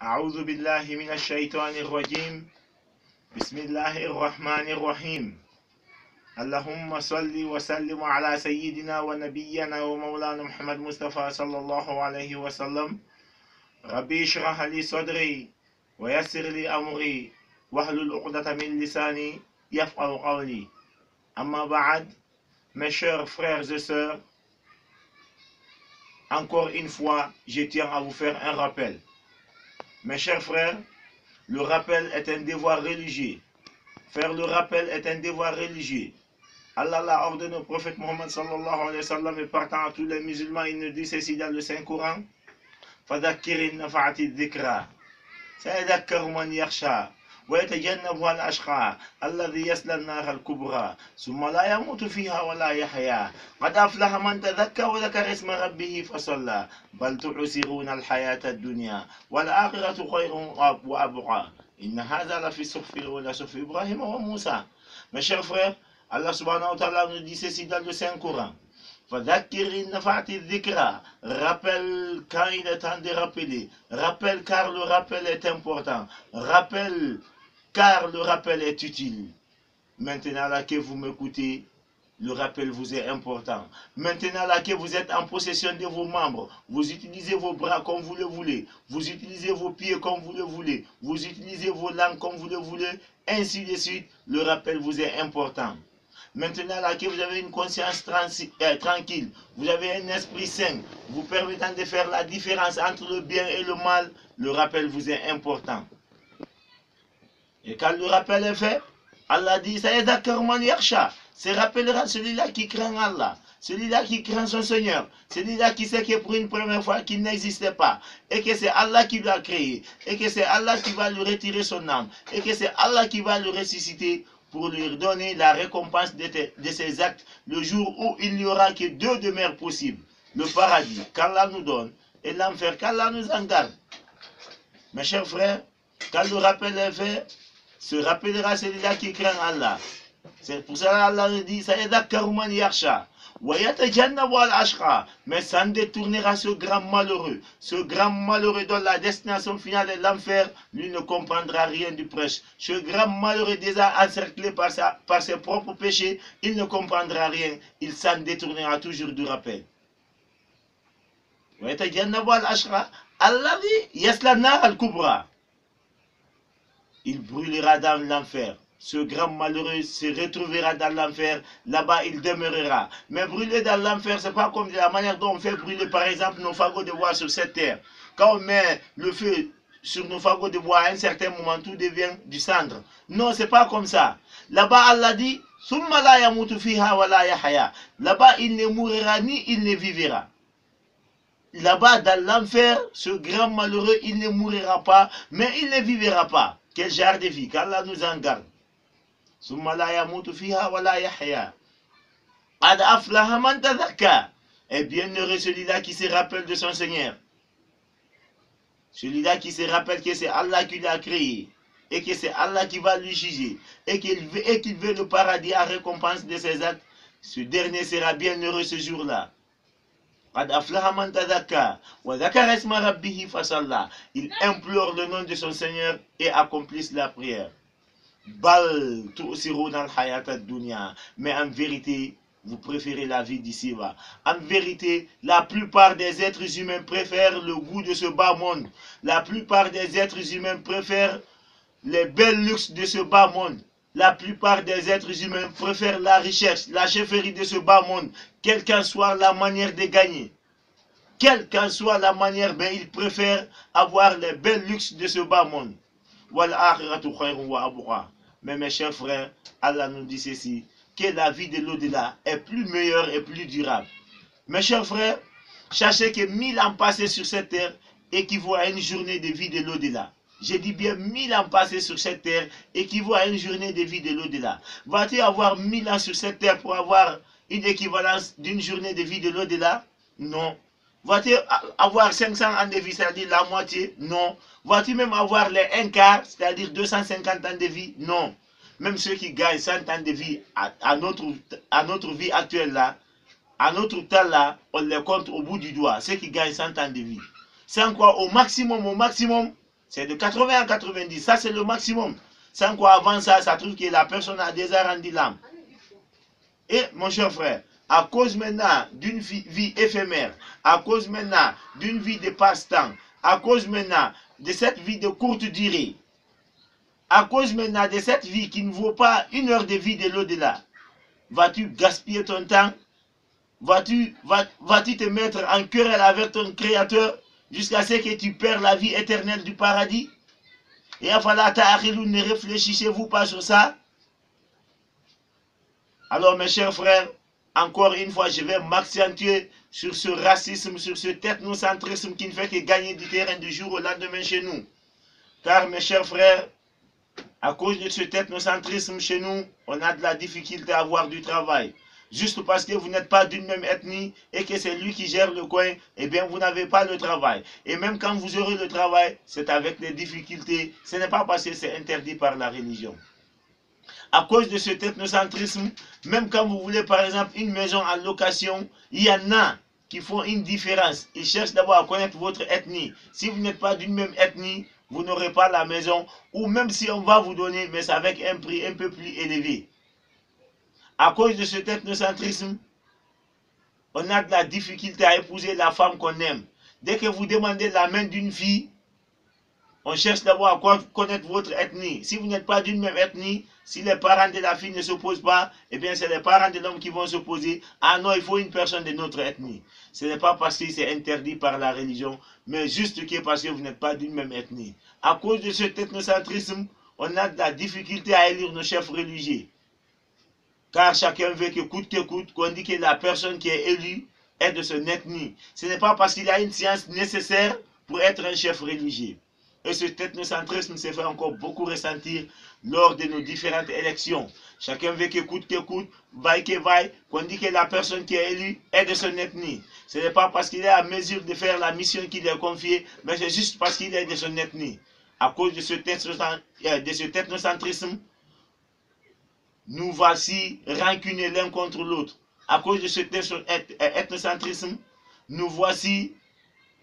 أعوذ بالله من الشيطان الرجيم. بسم الله الرحمن الرحيم. اللهم صل وسلم على سيدنا ونبينا ومولانا محمد مصطفى صلى الله عليه وسلم. ربي اشرح لي صدري ويسر لي أمري واحلل عقدة من لساني يفقهوا قولي. أما بعد, mes chers frères et sœurs, encore une fois, je tiens à vous faire un rappel. Mes chers frères, le rappel est un devoir religieux. Faire le rappel est un devoir religieux. Allah l'a ordonné au prophète Mohammed sallallahu alayhi wa sallam et partant à tous les musulmans, il nous dit ceci dans le Saint-Coran. فَذَكِّرِ النَّفَعَةِ الذِّكْرَى سَيَذَكَّرُ مَنْ يَخْشَى ويتجنبها الأشقى الذي يصلى النار الكبرى ثم لا يموت فيها ولا يحيا قد أفلح من تذكر وذكر اسم ربه فصلى بل تؤثرون الحياة الدنيا والآخرة خير وأبقى إن هذا لفي الصحف الأولى صحف إبراهيم وموسى. Mes chers frères, Allah subhanahu wa ta'ala nous dit ceci dans le Saint-Coran. Fadhakkir nafa'ati dhikra, rappelle quand il est temps de rappeler, rappelle car le rappel est important, rappelle car le rappel est utile. Maintenant là que vous m'écoutez, le rappel vous est important. Maintenant là que vous êtes en possession de vos membres, vous utilisez vos bras comme vous le voulez, vous utilisez vos pieds comme vous le voulez, vous utilisez vos langues comme vous le voulez, ainsi de suite, le rappel vous est important. Maintenant là que vous avez une conscience tranquille, vous avez un esprit sain, vous permettant de faire la différence entre le bien et le mal, le rappel vous est important. Et quand le rappel est fait, Allah dit, Sayadakar man yakhsha, se rappellera celui-là qui craint Allah, celui-là qui craint son Seigneur, celui-là qui sait que pour une première fois qu'il n'existait pas, et que c'est Allah qui l'a créé, et que c'est Allah qui va lui retirer son âme, et que c'est Allah qui va le ressusciter pour lui donner la récompense de ses actes le jour où il n'y aura que deux demeures possibles, le paradis qu'Allah nous donne et l'enfer qu'Allah nous en garde. Mes chers frères, quand le rappel est fait, se rappellera celui-là qui craint Allah. C'est pour cela Allah nous dit, Sayadakkaru man yakhsha wa yatajannabu al-ashqa, mais s'en détournera ce grand malheureux dont la destination finale est l'enfer, lui ne comprendra rien du prêche. Ce grand malheureux déjà encerclé par ses propres péchés, il ne comprendra rien, il s'en détournera toujours du rappel. Wa yatajannabu al-ashqa alladhi yasla an-nar al-kubra, il brûlera dans l'enfer. Ce grand malheureux se retrouvera dans l'enfer, là-bas il demeurera. Mais brûler dans l'enfer, ce n'est pas comme de la manière dont on fait brûler par exemple nos fagots de bois sur cette terre. Quand on met le feu sur nos fagots de bois, à un certain moment, tout devient du cendre. Non, ce n'est pas comme ça. Là-bas, Allah dit, là-bas, il ne mourra ni il ne vivra. Là-bas, dans l'enfer, ce grand malheureux, il ne mourra pas, mais il ne vivra pas. Quel genre de vie, qu'Allah nous en garde. Et bienheureux celui-là qui se rappelle de son Seigneur. Celui-là qui se rappelle que c'est Allah qui l'a créé. Et que c'est Allah qui va lui juger. Et qu'il veut le paradis en récompense de ses actes. Ce dernier sera bienheureux ce jour-là. Il implore le nom de son Seigneur et accomplisse la prière. Mais en vérité, vous préférez la vie d'ici-bas. En vérité, la plupart des êtres humains préfèrent le goût de ce bas monde. La plupart des êtres humains préfèrent les belles luxes de ce bas monde. La plupart des êtres humains préfèrent la richesse, la chefferie de ce bas monde, quelle qu'en soit la manière de gagner. Quelle qu'en soit la manière, ben, ils préfèrent avoir les belles luxes de ce bas monde. Mais mes chers frères, Allah nous dit ceci, que la vie de l'au-delà est plus meilleure et plus durable. Mes chers frères, sachez que 1000 ans passés sur cette terre équivaut à une journée de vie de l'au-delà. Je dis bien 1000 ans passés sur cette terre équivaut à une journée de vie de l'au-delà. Va-t-il avoir 1000 ans sur cette terre pour avoir une équivalence d'une journée de vie de l'au-delà? Non. Va-t-il avoir 500 ans de vie, c'est-à-dire la moitié? Non. Va-t-il même avoir les 1 quart, c'est-à-dire 250 ans de vie? Non. Même ceux qui gagnent 100 ans de vie à notre vie actuelle là, à notre temps là, on les compte au bout du doigt, ceux qui gagnent 100 ans de vie. Sans quoi, au maximum, c'est de 80 à 90. Ça, c'est le maximum. Sans quoi, avant ça, ça trouve que la personne a déjà rendu l'âme. Et, mon cher frère, à cause maintenant d'une vie éphémère, à cause maintenant d'une vie de passe-temps, à cause maintenant de cette vie de courte durée, à cause maintenant de cette vie qui ne vaut pas une heure de vie de l'au-delà, vas-tu gaspiller ton temps? Vas-tu te mettre en querelle avec ton Créateur jusqu'à ce que tu perds la vie éternelle du paradis? Et afala ta'akhilun, ne réfléchissez-vous pas sur ça? Alors mes chers frères, encore une fois, je vais m'accentuer sur ce racisme, sur ce technocentrisme qui ne fait que gagner du terrain du jour au lendemain chez nous. Car mes chers frères, à cause de ce technocentrisme chez nous, on a de la difficulté à avoir du travail. Juste parce que vous n'êtes pas d'une même ethnie et que c'est lui qui gère le coin, eh bien vous n'avez pas le travail. Et même quand vous aurez le travail, c'est avec des difficultés. Ce n'est pas parce que c'est interdit par la religion. À cause de ce technocentrisme, même quand vous voulez par exemple une maison en location, il y en a qui font une différence. Ils cherchent d'abord à connaître votre ethnie. Si vous n'êtes pas d'une même ethnie, vous n'aurez pas la maison. Ou même si on va vous donner, mais c'est avec un prix un peu plus élevé. À cause de ce technocentrisme, on a de la difficulté à épouser la femme qu'on aime. Dès que vous demandez la main d'une fille, on cherche d'abord à connaître votre ethnie. Si vous n'êtes pas d'une même ethnie, si les parents de la fille ne s'opposent pas, eh bien c'est les parents de l'homme qui vont s'opposer. Ah non, il faut une personne de notre ethnie. Ce n'est pas parce que c'est interdit par la religion, mais juste parce que vous n'êtes pas d'une même ethnie. À cause de ce technocentrisme, on a de la difficulté à élire nos chefs religieux. Car chacun veut que coûte que coûte, qu'on dit que la personne qui est élue est de son ethnie. Ce n'est pas parce qu'il a une science nécessaire pour être un chef religieux. Et ce technocentrisme se fait encore beaucoup ressentir lors de nos différentes élections. Chacun veut que coûte, vaille que vaille, qu'on dit que la personne qui est élue est de son ethnie. Ce n'est pas parce qu'il est à mesure de faire la mission qui lui est confiée, mais c'est juste parce qu'il est de son ethnie. À cause de ce technocentrisme, nous voici rancunés l'un contre l'autre. À cause de ce ethnocentrisme, nous voici,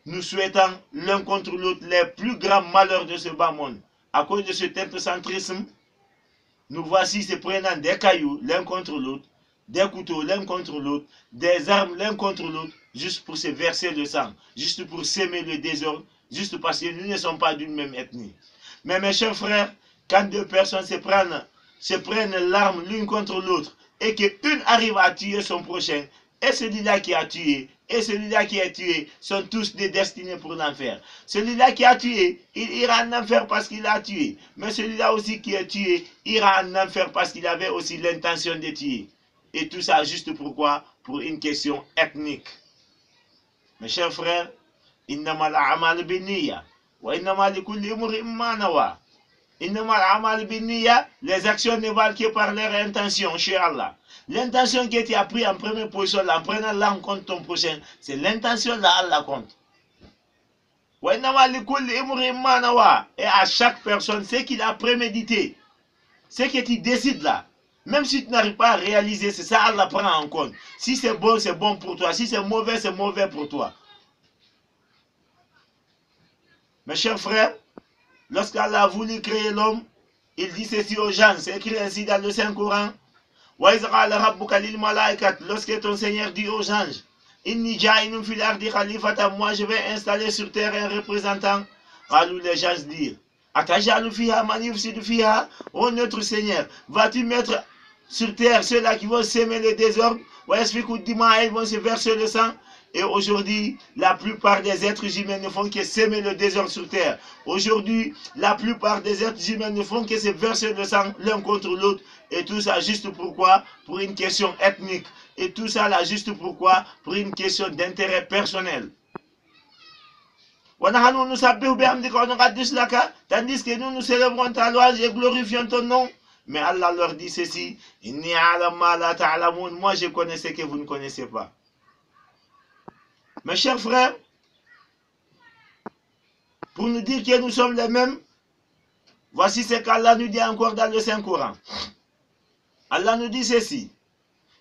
nous souhaitons l'un contre l'autre les plus grands malheurs de ce bas monde. À cause de ce ethnocentrisme, nous voici se prenant des cailloux l'un contre l'autre, des couteaux l'un contre l'autre, des armes l'un contre l'autre, juste pour se verser le sang, juste pour s'aimer le désordre, juste parce que nous ne sommes pas d'une même ethnie. Mais mes chers frères, quand deux personnes se prennent l'arme l'une contre l'autre et qu'une arrive à tuer son prochain, et celui-là qui a tué, et celui-là qui est tué sont tous des destinés pour l'enfer. Celui-là qui a tué, il ira en enfer parce qu'il a tué. Mais celui-là aussi qui est tué, ira en enfer parce qu'il avait aussi l'intention de tuer. Et tout ça juste pourquoi? Pour une question ethnique. Mes chers frères, innama al-a'mal bin-niyya wa innama likulli imri'in ma nawa. Les actions ne valent que par leur intention chez Allah. L'intention que tu as pris en première position, en prenant là en compte ton prochain, c'est l'intention là Allah compte. Et à chaque personne, ce qu'il a prémédité, ce que tu décides là, même si tu n'arrives pas à réaliser, c'est ça Allah prend en compte. Si c'est bon pour toi. Si c'est mauvais pour toi. Mes chers frères, lorsqu'Allah a voulu créer l'homme, il dit ceci aux gens, c'est écrit ainsi dans le Saint-Coran. Lorsque ton Seigneur dit aux anges, moi je vais installer sur terre un représentant. Alors les gens disent, oh notre Seigneur, vas-tu mettre sur terre ceux-là qui vont s'aimer le désordre, ils vont se verser le sang. Et aujourd'hui, la plupart des êtres humains ne font que s'aimer le désordre sur terre. Aujourd'hui, la plupart des êtres humains ne font que se verser le sang l'un contre l'autre. Et tout ça juste pourquoi? Pour une question ethnique. Et tout ça là juste pourquoi? Pour une question d'intérêt personnel. Tandis que nous célébrons ta louange et glorifions ton nom. Mais Allah leur dit ceci, moi je connais ce que vous ne connaissez pas. Mes chers frères, pour nous dire que nous sommes les mêmes, voici ce qu'Allah nous dit encore dans le Saint-Coran. Allah nous dit ceci.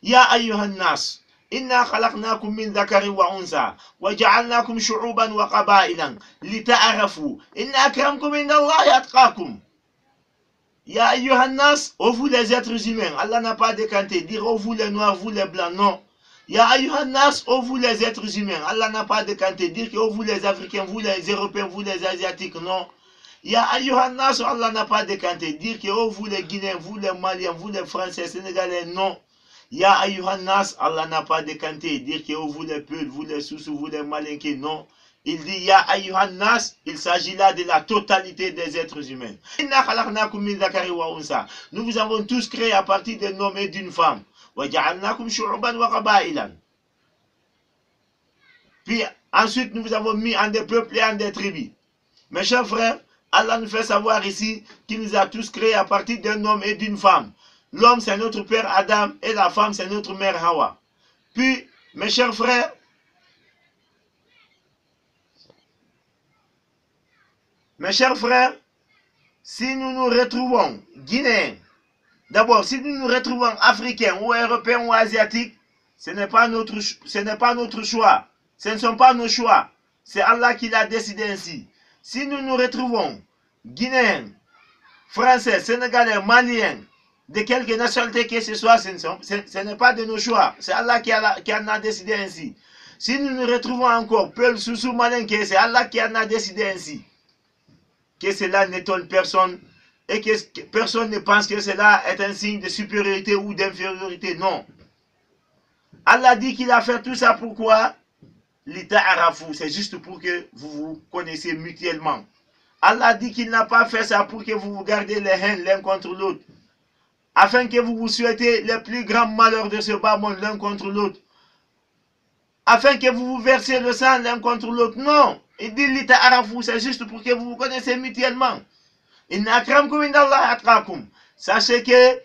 Ya ayyuhan nas, Inna khalaqnakum min dhakarin wa unsa wa ja'alnakum shu'uban wa qaba'ilan lita'arafu inna akramakum indallahi atqakum. Ya ayyuhan nas, ô vous les êtres humains. Allah n'a pas décanté dire ô vous les noirs, vous les blancs, non. Ya ayyuhan nas, ô vous les êtres humains. Allah n'a pas décanté dire que ô vous les Africains, vous les Européens, vous les Asiatiques, non. Ya ayyuhan nas, Allah n'a pas décanté dire que ô vous les Guinéens, vous les Maliens, vous les Français, Sénégalais, non. Ya ayyuhan nas, Allah n'a pas décanté dire que ô vous les Peuls, vous les Soussous, vous les Malinqués, non. Il dit Ya ayyuhan nas, il s'agit là de la totalité des êtres humains. Inna khalaqnakum min dhakarin wa unsa. Nous vous avons tous créés à partir d'un homme et d'une femme. Wa ja'alnakum shu'uban wa qaba'ilan. Puis ensuite nous vous avons mis en des peuples et en des tribus. Mes chers frères, Allah nous fait savoir ici qu'il nous a tous créés à partir d'un homme et d'une femme. L'homme c'est notre père Adam et la femme c'est notre mère Hawa. Puis mes chers frères, si nous nous retrouvons Guinéens, d'abord si nous nous retrouvons Africains ou Européens ou Asiatiques, ce n'est pas notre choix. Ce ne sont pas nos choix. C'est Allah qui l'a décidé ainsi. Si nous nous retrouvons Guinéens, Français, Sénégalais, Maliens, de quelque nationalité que ce soit, ce n'est pas de nos choix. C'est Allah qui en a décidé ainsi. Si nous nous retrouvons encore Peul, Soussou, Malinké, c'est Allah qui en a décidé ainsi. Que cela n'étonne personne et que personne ne pense que cela est un signe de supériorité ou d'infériorité. Non. Allah dit qu'il a fait tout ça pourquoi? Lita'arafu, c'est juste pour que vous vous connaissiez mutuellement. Allah dit qu'il n'a pas fait ça pour que vous vous gardez les haines l'un contre l'autre, afin que vous vous souhaitez les plus grands malheurs de ce bas monde l'un contre l'autre, afin que vous vous versiez le sang l'un contre l'autre. Non, il dit lita'arafu, c'est juste pour que vous vous connaissiez mutuellement. Inna akramakum indallahi atqakum. Sachez que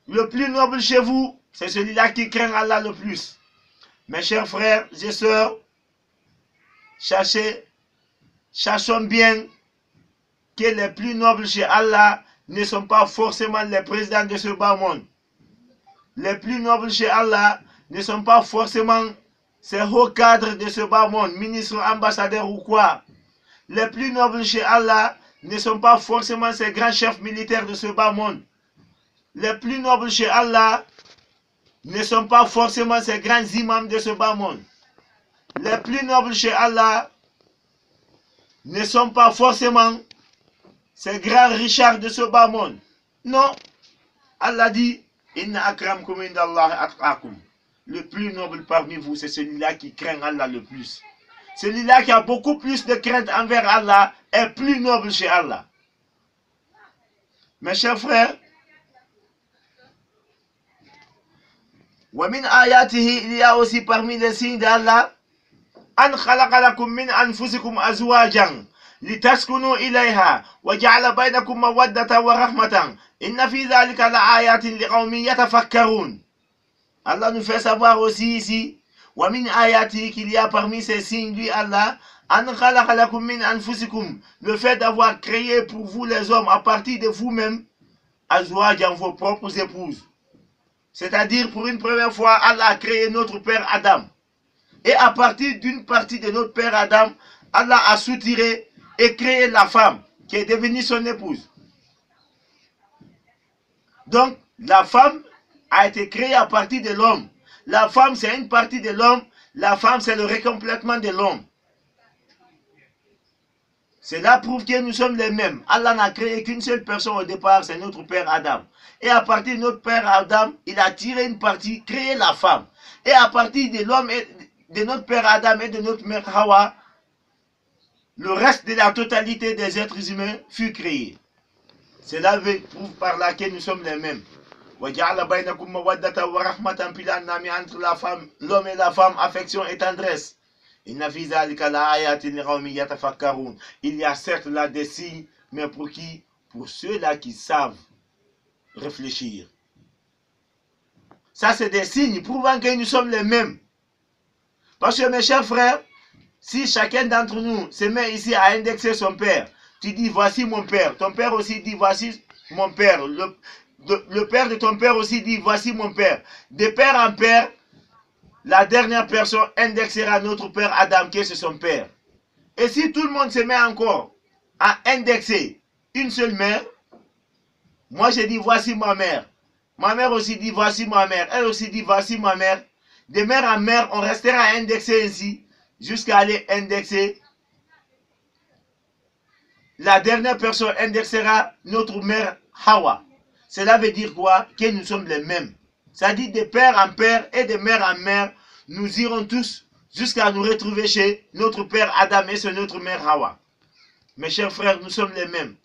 le plus noble chez vous, c'est celui-là qui craint Allah le plus. Mes chers frères et sœurs, cherchons bien que les plus nobles chez Allah ne sont pas forcément les présidents de ce bas monde. Les plus nobles chez Allah ne sont pas forcément ces hauts cadres de ce bas monde, ministres, ambassadeurs ou quoi. Les plus nobles chez Allah ne sont pas forcément ces grands chefs militaires de ce bas monde. Les plus nobles chez Allah ne sont pas forcément ces grands imams de ce bas monde. Les plus nobles chez Allah ne sont pas forcément ces grands richards de ce bas monde. Non. Allah dit, Inna akramakum indallahi atqakum. Le plus noble parmi vous, c'est celui-là qui craint Allah le plus. Celui-là qui a beaucoup plus de crainte envers Allah est plus noble chez Allah. Mes chers frères, ومن آياته il y a aussi parmi les signes d'Allah أن خلق لكم من أنفسكم أزواجا لتسكنوا إليها وجعل بينكم مودة ورحمة إن في ذلك لآيات لقوم يتفكرون. Allah nous fait savoir aussi ici ومن آياته qu'il y a parmi ces signes lui Allah أن خلق لكم من أنفسكم, le fait d'avoir créé pour vous les hommes à partir de vous-même أزواجا, vos propres épouses. C'est-à-dire, pour une première fois, Allah a créé notre père Adam. Et à partir d'une partie de notre père Adam, Allah a soutiré et créé la femme, qui est devenue son épouse. Donc, la femme a été créée à partir de l'homme. La femme, c'est une partie de l'homme. La femme, c'est le récomplètement de l'homme. Cela prouve que nous sommes les mêmes. Allah n'a créé qu'une seule personne au départ, c'est notre père Adam. Et à partir de notre père Adam, il a tiré une partie, créé la femme. Et à partir de l'homme, de notre père Adam et de notre mère Hawa, le reste de la totalité des êtres humains fut créé. Cela prouve par là que nous sommes les mêmes. Puis là, on a mis entre l'homme et la femme affection et tendresse. Il y a certes là des signes, mais pour qui? Pour ceux-là qui savent réfléchir. Ça, c'est des signes prouvant que nous sommes les mêmes. Parce que mes chers frères, si chacun d'entre nous se met ici à indexer son père, tu dis voici mon père, ton père aussi dit voici mon père, le père de ton père aussi dit voici mon père. De père en père, la dernière personne indexera notre père Adam, qui est son père. Et si tout le monde se met encore à indexer une seule mère, moi je dis voici ma mère. Ma mère aussi dit voici ma mère. Elle aussi dit voici ma mère. De mère en mère, on restera à indexer ainsi jusqu'à aller indexer. La dernière personne indexera notre mère Hawa. Cela veut dire quoi? Que nous sommes les mêmes. Ça dit de père en père et de mère en mère, nous irons tous jusqu'à nous retrouver chez notre père Adam et notre mère Hawa. Mes chers frères, nous sommes les mêmes.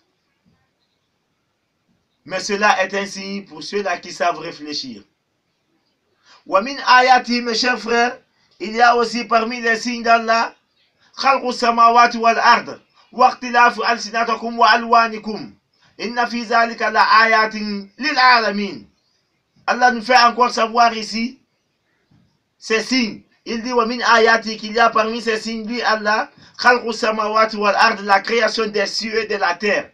Mais cela est ainsi pour ceux-là qui savent réfléchir. Wamin ayati, mes chers frères, il y a aussi parmi les signes d'Allah, khalqu samawati wal ard, wa ikhtilafu alsinatakum wa alwanikum. Inna fi zalika la ayatin lil alamin. Allah nous fait encore savoir ici ces signes. Il dit wamin ayati, qu'il y a parmi ces signes, lui Allah, khalqu samawati wal ard, la création des cieux et de la terre.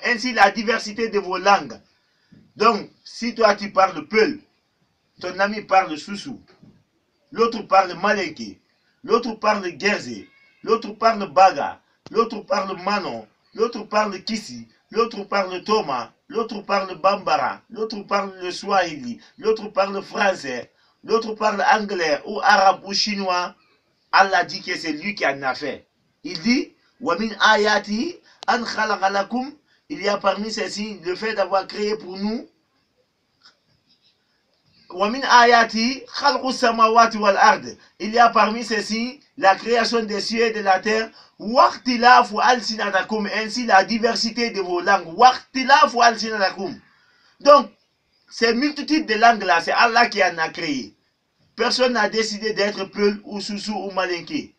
Ainsi la diversité de vos langues. Donc, si toi tu parles Peul, ton ami parle Soussou, l'autre parle Malenke, l'autre parle Gerzé, l'autre parle Baga, l'autre parle Manon, l'autre parle Kissi, l'autre parle Thomas, l'autre parle Bambara, l'autre parle le Swahili, l'autre parle français, l'autre parle anglais ou arabe ou chinois. Allah dit que c'est lui qui en a fait. Il dit, Wamin ayati an khalaqalakum, il y a parmi ces signes le fait d'avoir créé pour nous. Wamin ayati khalqu samawati wal ard, il y a parmi ces signes la création des cieux et de la terre. Waqtilafu alsinatakum, ainsi la diversité de vos langues. Waqtilafu alsinatakum. Donc, ces multitudes de langues là, c'est Allah qui en a créé. Personne n'a décidé d'être Peul ou Soussou ou Malinké.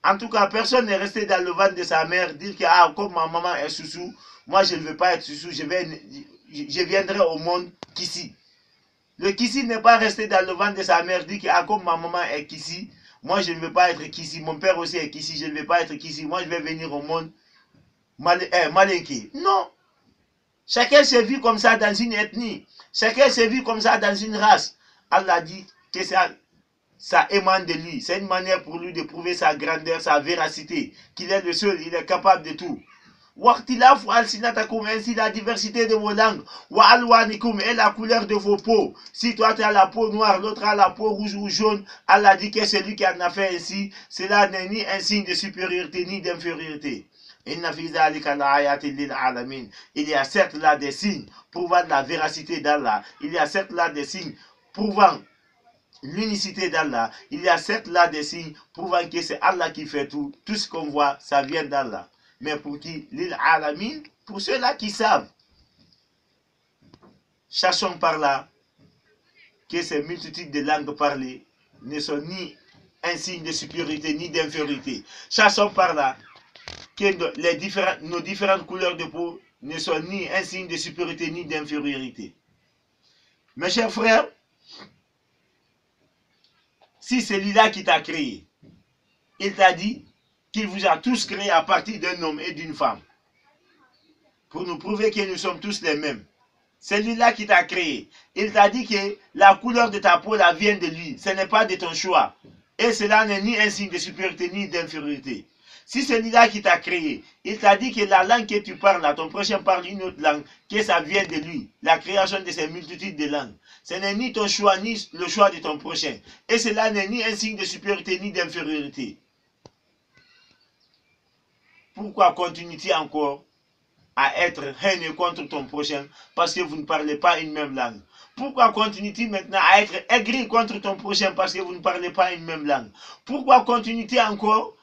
En tout cas, personne n'est resté dans le ventre de sa mère dire que ah, comme ma maman est Soussou, moi je ne veux pas être Soussou, je viendrai au monde Kissi. Le Kissi n'est pas resté dans le ventre de sa mère dire que ah, comme ma maman est Kissi, moi je ne veux pas être Kissi, mon père aussi est Kissi, je ne veux pas être Kissi, moi je vais venir au monde Malinké. Non. Chacun s'est vu comme ça dans une ethnie, chacun s'est vu comme ça dans une race. Allah dit que ça émane de lui. C'est une manière pour lui de prouver sa grandeur, sa véracité, qu'il est le seul, il est capable de tout. Waqtilafu alsinatakum, ainsi la diversité de vos langues. Wa alwanikum, et la couleur de vos peaux. Si toi tu as la peau noire, l'autre a la peau rouge ou jaune, Allah dit que c'est lui qui en a fait ainsi. Cela n'est ni un signe de supériorité ni d'infériorité. Inna fi zalika la ayatin lil alamin. Il y a certes là des signes prouvant la véracité d'Allah. Il y a certes là des signes prouvant l'unicité d'Allah. Il y a certes là des signes prouvant que c'est Allah qui fait tout. Tout ce qu'on voit, ça vient d'Allah. Mais pour qui? Lil alamin, pour ceux-là qui savent. Cherchons par là que ces multitudes de langues parlées ne sont ni un signe de supériorité ni d'infériorité. Cherchons par là que nos différentes couleurs de peau ne sont ni un signe de supériorité ni d'infériorité. Mes chers frères, si c'est celui-là qui t'a créé, il t'a dit qu'il vous a tous créés à partir d'un homme et d'une femme, pour nous prouver que nous sommes tous les mêmes. C'est lui-là qui t'a créé. Il t'a dit que la couleur de ta peau là vient de lui. Ce n'est pas de ton choix. Et cela n'est ni un signe de supériorité ni d'infériorité. Si c'est lui-là qui t'a créé, il t'a dit que la langue que tu parles, là, ton prochain parle une autre langue, que ça vient de lui. La création de ces multitudes de langues. Ce n'est ni ton choix, ni le choix de ton prochain. Et cela n'est ni un signe de supériorité, ni d'infériorité. Pourquoi continues-tu encore à être haineux contre ton prochain parce que vous ne parlez pas une même langue? Pourquoi continues-tu maintenant à être aigri contre ton prochain parce que vous ne parlez pas une même langue? Pourquoi continues-tu encore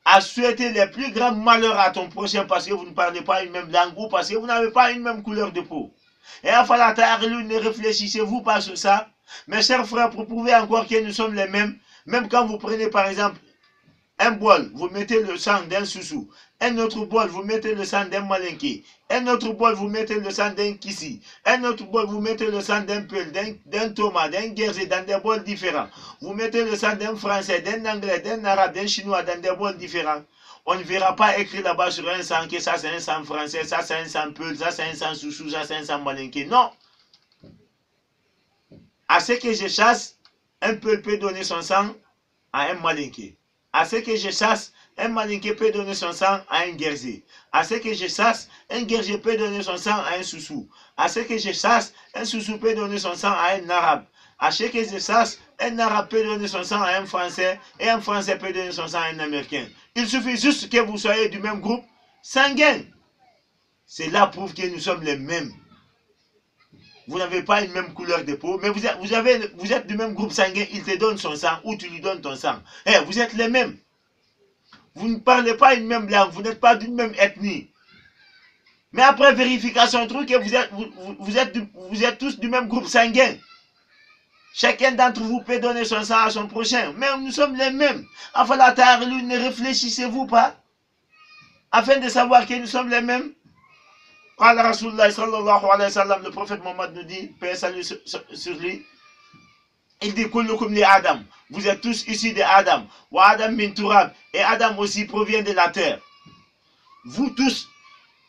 à souhaiter les plus grands malheurs à ton prochain parce que vous ne parlez pas une même langue ou parce que vous n'avez pas une même couleur de peau? Et enfin, ne réfléchissez-vous pas sur ça? Mes chers frères, pour prouver encore que nous sommes les mêmes, même quand vous prenez par exemple un bol, vous mettez le sang d'un Soussou. Un autre bol, vous mettez le sang d'un Malinké. Un autre bol, vous mettez le sang d'un Kissi. Un autre bol, vous mettez le sang d'un Peul, d'un Thomas, d'un Gerzé, dans des bols différents. Vous mettez le sang d'un Français, d'un Anglais, d'un Arabe, d'un Chinois, dans des bols différents. On ne verra pas écrit là-bas sur un sang que ça c'est un sang français, ça c'est un sang Peul, ça c'est un sang Soussou, ça c'est un sang Malinké. Non. À ce que je chasse, un peuple peut donner son sang à un malinqué. À ce que je chasse, un malinqué peut donner son sang à un guerrier. À ce que je chasse, un guerrier peut donner son sang à un soussou. À ce que je chasse, un soussou peut donner son sang à un arabe. À ce que je chasse, un arabe peut donner son sang à un français et un français peut donner son sang à un américain. Il suffit juste que vous soyez du même groupe sanguin. Cela prouve que nous sommes les mêmes. Vous n'avez pas une même couleur de peau, mais vous êtes du même groupe sanguin, il te donne son sang ou tu lui donnes ton sang. Vous êtes les mêmes. Vous ne parlez pas une même langue, vous n'êtes pas d'une même ethnie. Mais après vérification, on trouve que vous êtes tous du même groupe sanguin. Chacun d'entre vous peut donner son sang à son prochain, mais nous sommes les mêmes. Enfin, la terre, ne réfléchissez-vous pas afin de savoir que nous sommes les mêmes. Le prophète Mohammed nous dit, paix et salut sur lui, il dit kullukum li Adam, vous êtes tous issus de Adam, wa Adam min turab, et Adam aussi provient de la terre. Vous tous,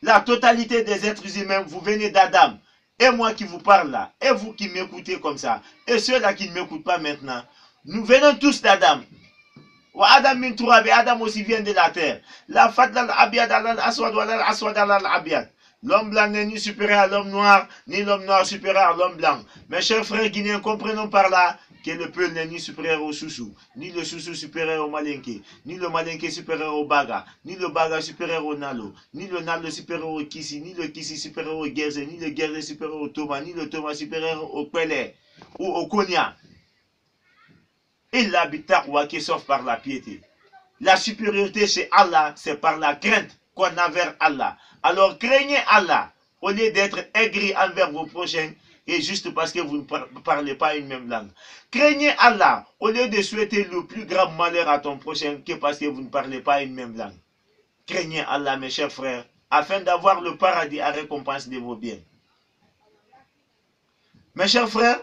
la totalité des êtres humains, vous venez d'Adam. Et moi qui vous parle là, et vous qui m'écoutez comme ça, et ceux-là qui ne m'écoutent pas maintenant, nous venons tous d'Adam. Wa Adam min turab, et Adam aussi vient de la terre. La fadla al-abiyad al-aswad wa al-aswad al-abiyad. L'homme blanc n'est ni supérieur à l'homme noir, ni l'homme noir supérieur à l'homme blanc. Mes chers frères guinéens, comprenons par là que le Peul n'est ni supérieur au Soussou, ni le Soussou supérieur au Malinké, ni le Malinké supérieur au Baga, ni le Baga supérieur au Nalo, ni le Nalo supérieur au Kissi, ni le Kissi supérieur au Guerze, ni le Guerze supérieur au Toma, ni le Toma supérieur au Pelé ou au Konya. Et l'habitat qui sauf par la piété. La supériorité chez Allah, c'est par la crainte qu'on a vers Allah. Alors craignez Allah au lieu d'être aigri envers vos prochains et juste parce que vous ne parlez pas une même langue. Craignez Allah au lieu de souhaiter le plus grand malheur à ton prochain que parce que vous ne parlez pas une même langue. Craignez Allah, mes chers frères, afin d'avoir le paradis à récompense de vos biens. Mes chers frères,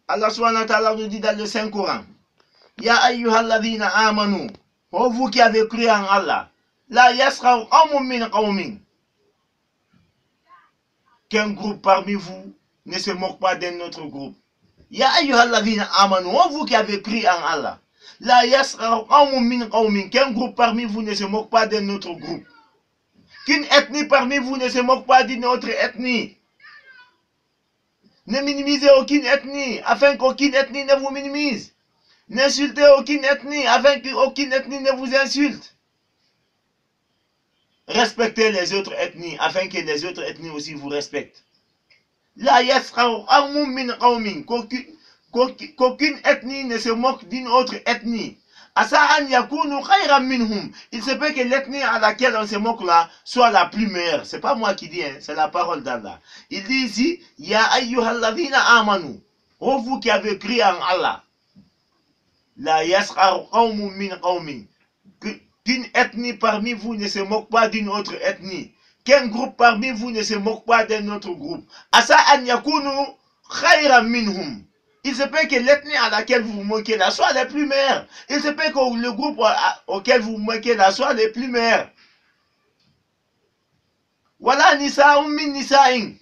Allah subhanahu wa ta'ala nous dit dans le Saint-Coran, Ya ayyuhalladhina amanu, ô vous qui avez cru en Allah, la yasraw qawmun min qawmin, qu'un groupe parmi vous ne se moque pas d'un autre groupe. Ya ayyuhalladhina amanu, ô vous qui avez cru en Allah, la yasraw qawmun min qawmin, qu'un groupe parmi vous ne se moque pas d'un autre groupe. Qu'une ethnie parmi vous ne se moque pas d'une autre ethnie. Ne minimisez aucune ethnie, afin qu'aucune ethnie ne vous minimise. N'insultez aucune ethnie, afin qu'aucune ethnie ne vous insulte. Respectez les autres ethnies, afin que les autres ethnies aussi vous respectent. La yasraw qawmun min qawmin, qu'aucune ethnie ne se moque d'une autre ethnie. Asa an yakunu khayran minhum. Il se peut que l'ethnie à laquelle on se moque là soit la plus meilleure. C'est pas moi qui dis, hein, c'est la parole d'Allah. Il dit ici, Ya ayyuhalladhina amanu, ô vous qui avez cru en Allah, la yasraw qawmun min qawmin, qu'une ethnie parmi vous ne se moque pas d'une autre ethnie, qu'un groupe parmi vous ne se moque pas d'un autre groupe. Asa an yakunu khayran minhum. Il se peut que l'ethnie à laquelle vous vous moquez là soit les plus meilleures. Il se peut que le groupe auquel vous vous moquez là soit les plus meilleurs. Voilà nisa'un min nisa'in.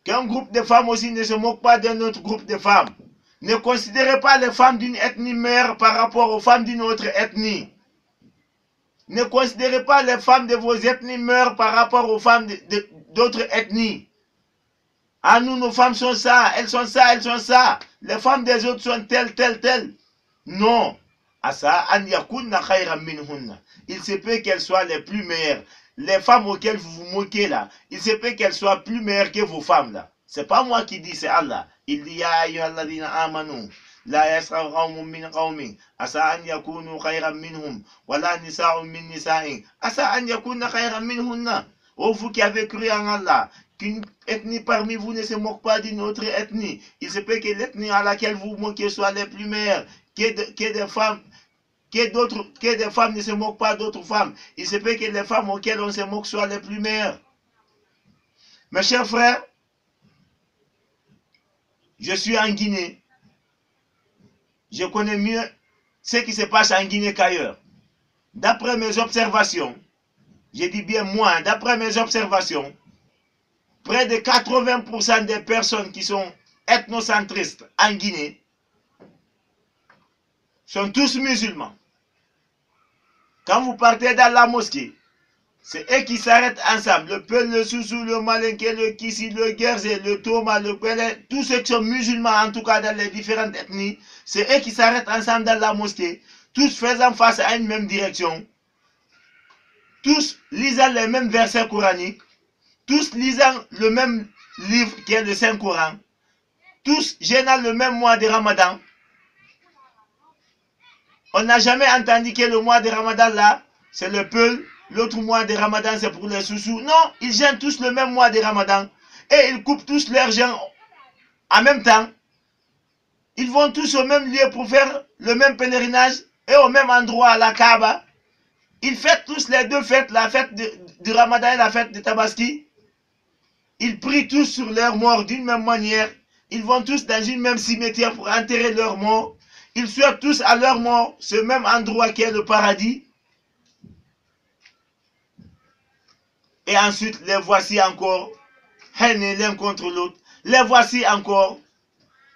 Qu'un groupe de femmes aussi ne se moque pas d'un autre groupe de femmes. Ne considérez pas les femmes d'une ethnie meilleure par rapport aux femmes d'une autre ethnie. Ne considérez pas les femmes de vos ethnies meilleures par rapport aux femmes d'autres ethnies. Ah, nous, nos femmes sont ça, elles sont ça, elles sont ça. Les femmes des autres sont telles, telles, telles. Non. Asa an yakunna khayran minhunna. Il se peut qu'elles soient les plus meilleures. Les femmes auxquelles vous vous moquez là, il se peut qu'elles soient plus meilleures que vos femmes là. C'est pas moi qui dis, c'est Allah. Il dit Ya ayyuhalladhina amanu, la yasraw qawmun min qawmin, asa an yakunu khayran minhum, wala nisa'un min nisa'in, asa an yakunna khayran minhunna. Ô vous qui avez cru en Allah, qu'une ethnie parmi vous ne se moque pas d'une autre ethnie. Il se peut que l'ethnie à laquelle vous vous moquez soit les plus meilleures, que des femmes ne se moquent pas d'autres femmes. Il se peut que les femmes auxquelles on se moque soient les plus meilleures. Mes chers frères, je suis en Guinée. Je connais mieux ce qui se passe en Guinée qu'ailleurs. d'après mes observations, je dis bien moi, d'après mes observations, près de 80% des personnes qui sont ethnocentristes en Guinée sont tous musulmans. Quand vous partez dans la mosquée, c'est eux qui s'arrêtent ensemble. Le Peul, le Soussou, le Malinké, le Kissi, le Guerzé, le Toma, le Pelé, tous ceux qui sont musulmans, en tout cas dans les différentes ethnies, c'est eux qui s'arrêtent ensemble dans la mosquée, tous faisant face à une même direction, tous lisant les mêmes versets coraniques, tous lisant le même livre qui est le Saint-Coran, tous gênant le même mois de Ramadan. On n'a jamais entendu que le mois de Ramadan là, c'est le Peul, l'autre mois de Ramadan c'est pour les Soussous. Non, ils gênent tous le même mois de Ramadan. Et ils coupent tous leurs gens en même temps. Ils vont tous au même lieu pour faire le même pèlerinage et au même endroit à la Kaaba. Ils fêtent tous les deux fêtes, la fête du Ramadan et la fête de Tabaski. Ils prient tous sur leurs morts d'une même manière. Ils vont tous dans une même cimetière pour enterrer leurs morts. Ils souhaitent tous à leur mort ce même endroit qui est le paradis. Et ensuite, les voici encore, haineux l'un contre l'autre. Les voici encore,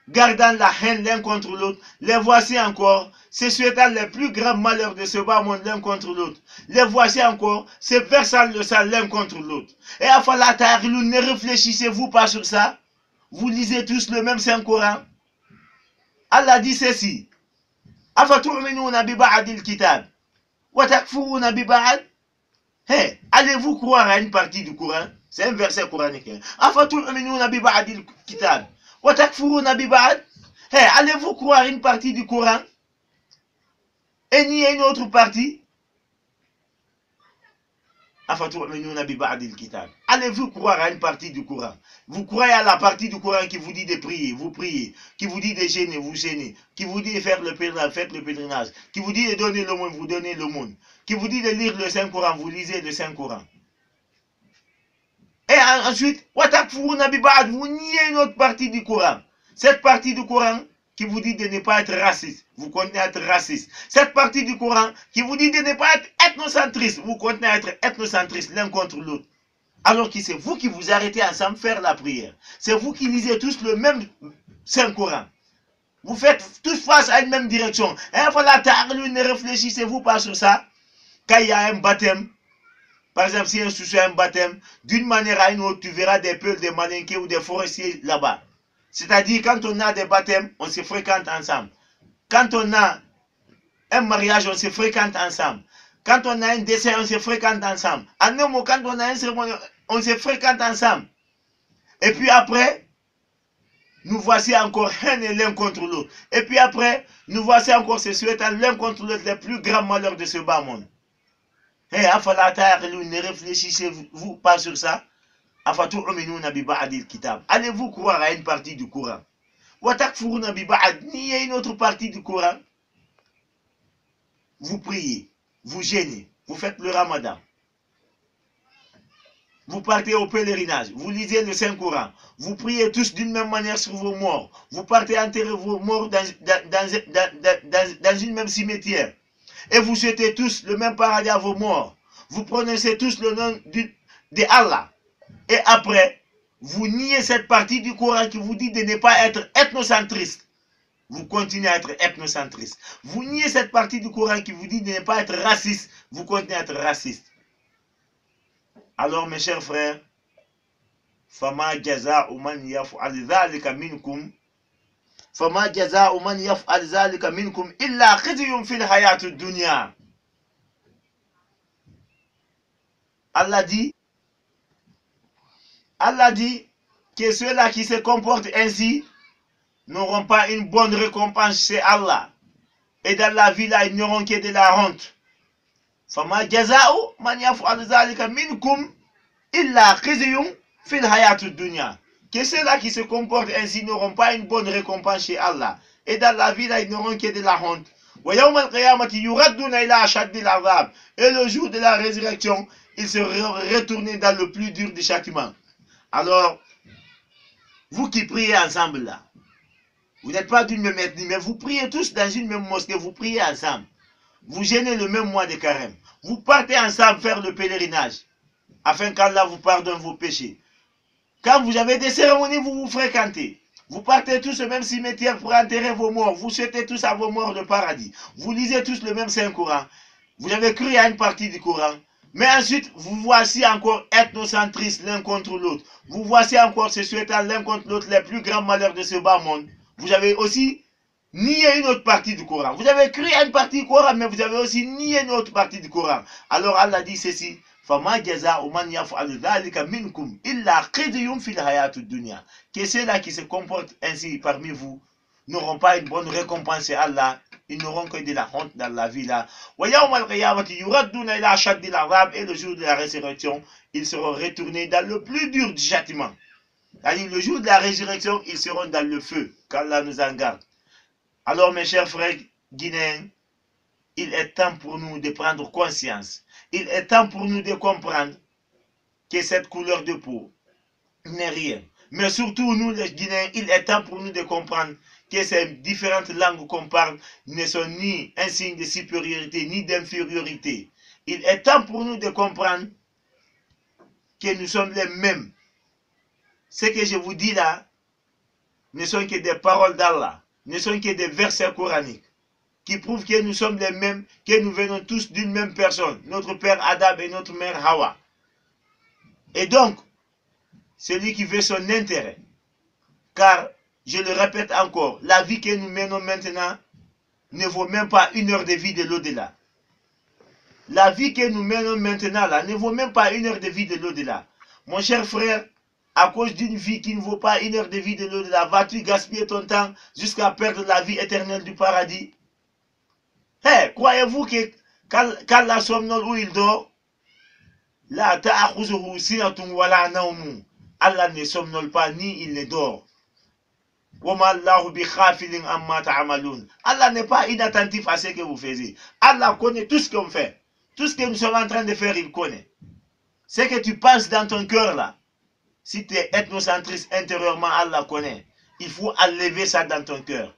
gardant la haine l'un contre l'autre. Les voici encore, se souhaitant les plus grands malheurs de ce bas monde l'un contre l'autre. Les voici encore, se versant le sang l'un contre l'autre. Et à Fala Ta'rilou, ne réfléchissez-vous pas sur ça? Vous lisez tous le même Saint-Coran. Allah dit ceci. Afatu'minuna bi ba'dil kitab wa takfuruna bi ba'd. Hey, allez-vous croire à une partie du Coran? C'est un verset coranique. Afatu'minuna bi ba'dil kitab wa takfuruna bi ba'd. Hey, allez-vous croire à une partie du Coran et nier une autre partie? Afatu'minuna bi ba'dil kitab. Allez-vous croire à une partie du Coran? Vous croyez à la partie du Coran qui vous dit de prier, vous priez. Qui vous dit de gêner, vous gênez. Qui vous dit de faire le pèlerinage, faites le pèlerinage. Qui vous dit de donner le monde, vous donnez le monde. Qui vous dit de lire le Saint-Coran, vous lisez le Saint-Coran. Et ensuite, vous niez une autre partie du Coran. Cette partie du Coran qui vous dit de ne pas être raciste, vous continuez à être raciste. Cette partie du Coran qui vous dit de ne pas être ethnocentriste, vous continuez à être ethnocentriste l'un contre l'autre. Alors que c'est vous qui vous arrêtez ensemble faire la prière. C'est vous qui lisez tous le même Saint-Coran. Vous faites tous face à une même direction. Et voilà, ne réfléchissez-vous pas sur ça. Quand il y a un baptême, par exemple, si un souci a un baptême, d'une manière à une autre, tu verras des peuls, des malinqués ou des forestiers là-bas. C'est-à-dire, quand on a des baptêmes, on se fréquente ensemble. Quand on a un mariage, on se fréquente ensemble. Quand on a un décès, on se fréquente ensemble. En un mot, quand on a un cérémonie, on se fréquente ensemble. Et puis après, nous voici encore haineux l'un contre l'autre. Et puis après, nous voici encore se souhaitant l'un contre l'autre les plus grands malheurs de ce bas monde. Hey, ne réfléchissez-vous pas sur ça? Allez-vous croire à une partie du Coran? Niez une autre partie du Coran? Vous priez, vous gênez, vous faites le Ramadan. Vous partez au pèlerinage, vous lisez le Saint-Coran, vous priez tous d'une même manière sur vos morts, vous partez enterrer vos morts dans une même cimetière, et vous souhaitez tous le même paradis à vos morts, vous prononcez tous le nom de Allah, et après, vous niez cette partie du Coran qui vous dit de ne pas être ethnocentriste. Vous continuez à être ethnocentriste. Vous niez cette partie du Coran qui vous dit de ne pas être raciste. Vous continuez à être raciste. Alors, mes chers frères, فَمَا جَزَاءُ مَنْ يَفْعَلْ ذَلِكَ مِنْكُمْ فَمَا جَزَاءُ مَنْ يَفْعَلْ ذَلِكَ مِنْكُمْ إِلَّا خِزْيٌ فِي الْحَيَاةِ الدُّنْيَا. Allah dit que ceux-là qui se comportent ainsi n'auront pas une bonne récompense chez Allah. Et dans la vie là, ils n'auront que de la honte. فَمَا جَزَاءُ مَنْ يَفْعَلْ ذَلِكَ مِنْكُمْ إِلَّا خِزْيٌ فِي الْحَيَاةِ الدُّنْيَا. Que ceux-là qui se comportent ainsi n'auront pas une bonne récompense chez Allah. Et dans la vie là, ils n'auront que de la honte. وَيَوْمَ الْقِيَامَةِ يُرَدُّونَ إِلَىٰ أَشَدِّ الْعَذَابِ. Et le jour de la résurrection, ils seront retournés dans le plus dur des châtiments. Alors, vous qui priez ensemble là, vous n'êtes pas d'une même ethnie, mais vous priez tous dans une même mosquée, vous priez ensemble. Vous gênez le même mois de carême. Vous partez ensemble faire le pèlerinage, afin qu'Allah vous pardonne vos péchés. Quand vous avez des cérémonies, vous vous fréquentez. Vous partez tous au même cimetière pour enterrer vos morts. Vous souhaitez tous à vos morts le paradis. Vous lisez tous le même Saint-Coran. Vous avez cru à une partie du Coran. Mais ensuite, vous voici encore ethnocentristes l'un contre l'autre. Vous voici encore se souhaitant l'un contre l'autre les plus grands malheurs de ce bas monde. Vous avez aussi nié une autre partie du Coran. Vous avez cru à une partie du Coran, mais vous avez aussi nié une autre partie du Coran. Alors Allah dit ceci. Que ceux-là qui se comportent ainsi parmi vous n'auront pas une bonne récompense à Allah. Ils n'auront que de la honte dans la vie là. Et le jour de la résurrection, ils seront retournés dans le plus dur du châtiment. Le jour de la résurrection, ils seront dans le feu. Qu'Allah nous en garde. Alors mes chers frères guinéens, il est temps pour nous de prendre conscience. Il est temps pour nous de comprendre que cette couleur de peau n'est rien. Mais surtout, nous les Guinéens, il est temps pour nous de comprendre que ces différentes langues qu'on parle ne sont ni un signe de supériorité, ni d'infériorité. Il est temps pour nous de comprendre que nous sommes les mêmes. Ce que je vous dis là ne sont que des paroles d'Allah, ne sont que des versets coraniques qui prouvent que nous sommes les mêmes, que nous venons tous d'une même personne, notre père Adam et notre mère Hawa. Et donc, celui qui veut son intérêt, car, je le répète encore, la vie que nous menons maintenant ne vaut même pas 1 heure de vie de l'au-delà. La vie que nous menons maintenant là ne vaut même pas 1 heure de vie de l'au-delà. Mon cher frère, à cause d'une vie qui ne vaut pas 1 heure de vie de l'au-delà, vas-tu gaspiller ton temps jusqu'à perdre la vie éternelle du paradis? Hey, croyez-vous que quand la somnole où il dort, la ta'akhuzuhu sinatun wala nawmun, Allah ne somnole pas ni il ne dort. Allah n'est pas inattentif à ce que vous faites. Allah connaît tout ce qu'on fait. Tout ce que nous sommes en train de faire, il connaît. Ce que tu penses dans ton cœur là, si tu es ethnocentriste intérieurement, Allah connaît. Il faut enlever ça dans ton cœur.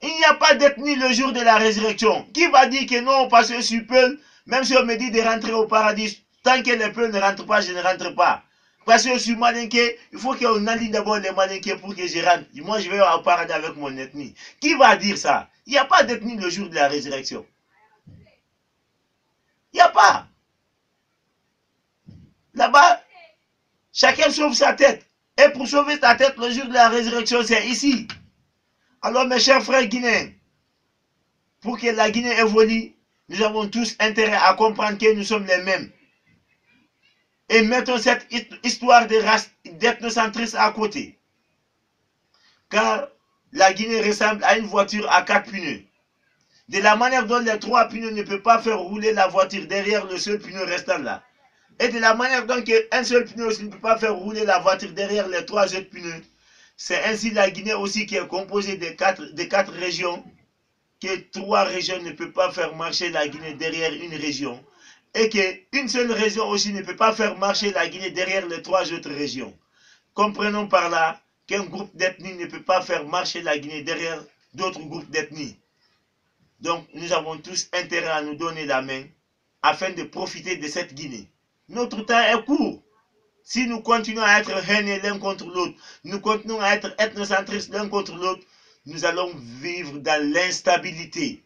Il n'y a pas d'ethnie le jour de la résurrection. Qui va dire que non, parce que je suis Peul, même si on me dit de rentrer au paradis, tant que les Peuls ne rentrent pas, je ne rentre pas. Parce que je suis malinqué, il faut qu'on aligne d'abord les malinqués pour que je rentre. Moi, je vais au paradis avec mon ethnie. Qui va dire ça? Il n'y a pas d'ethnie le jour de la résurrection. Il n'y a pas. Là-bas, chacun sauve sa tête. Et pour sauver sa tête, le jour de la résurrection, c'est ici. Alors, mes chers frères guinéens, pour que la Guinée évolue, nous avons tous intérêt à comprendre que nous sommes les mêmes. Et mettons cette histoire de race d'ethnocentrisme à côté. Car la Guinée ressemble à une voiture à 4 pneus. De la manière dont les 3 pneus ne peuvent pas faire rouler la voiture derrière le seul pneu restant là. Et de la manière dont un seul pneu aussi ne peut pas faire rouler la voiture derrière les 3 autres pneus. C'est ainsi la Guinée aussi qui est composée de 4 régions. Que 3 régions ne peuvent pas faire marcher la Guinée derrière une région. Et qu'une seule région aussi ne peut pas faire marcher la Guinée derrière les 3 autres régions. Comprenons par là qu'un groupe d'ethnies ne peut pas faire marcher la Guinée derrière d'autres groupes d'ethnies. Donc nous avons tous intérêt à nous donner la main afin de profiter de cette Guinée. Notre temps est court. Si nous continuons à être haineux l'un contre l'autre, nous continuons à être ethnocentristes l'un contre l'autre, nous allons vivre dans l'instabilité.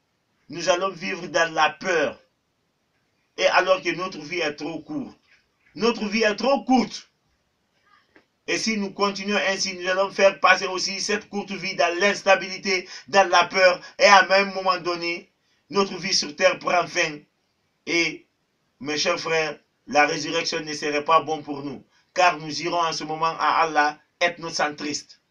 Nous allons vivre dans la peur. Et alors que notre vie est trop courte. Notre vie est trop courte. Et si nous continuons ainsi, nous allons faire passer aussi cette courte vie dans l'instabilité, dans la peur. Et à un moment donné, notre vie sur terre prend fin. Et, mes chers frères, la résurrection ne serait pas bon pour nous. Car nous irons en ce moment à Allah ethnocentriste.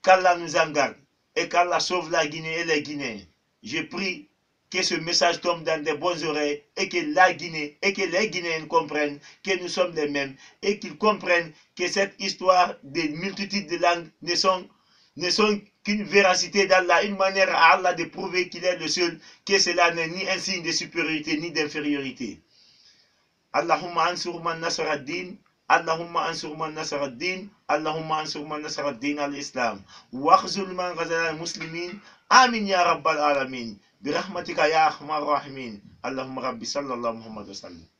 Qu'Allah nous en garde. Et qu'Allah sauve la Guinée et les Guinéens. Je prie que ce message tombe dans de bonnes oreilles et que la Guinée et que les Guinéens comprennent que nous sommes les mêmes et qu'ils comprennent que cette histoire des multitudes de langues ne sont qu'une véracité d'Allah, une manière à Allah de prouver qu'il est le seul, que cela n'est ni un signe de supériorité ni d'infériorité. Allahumma ansur man nasara ad-din, Allahumma ansur man nasara ad-din, Allahumma ansur man nasara ad-din al-Islam, wa khzul man ghazala al-muslimin, amin ya rabbal alamin. برحمتك يا أرحم الراحمين. اللهم ربي صلى الله محمد وسلم.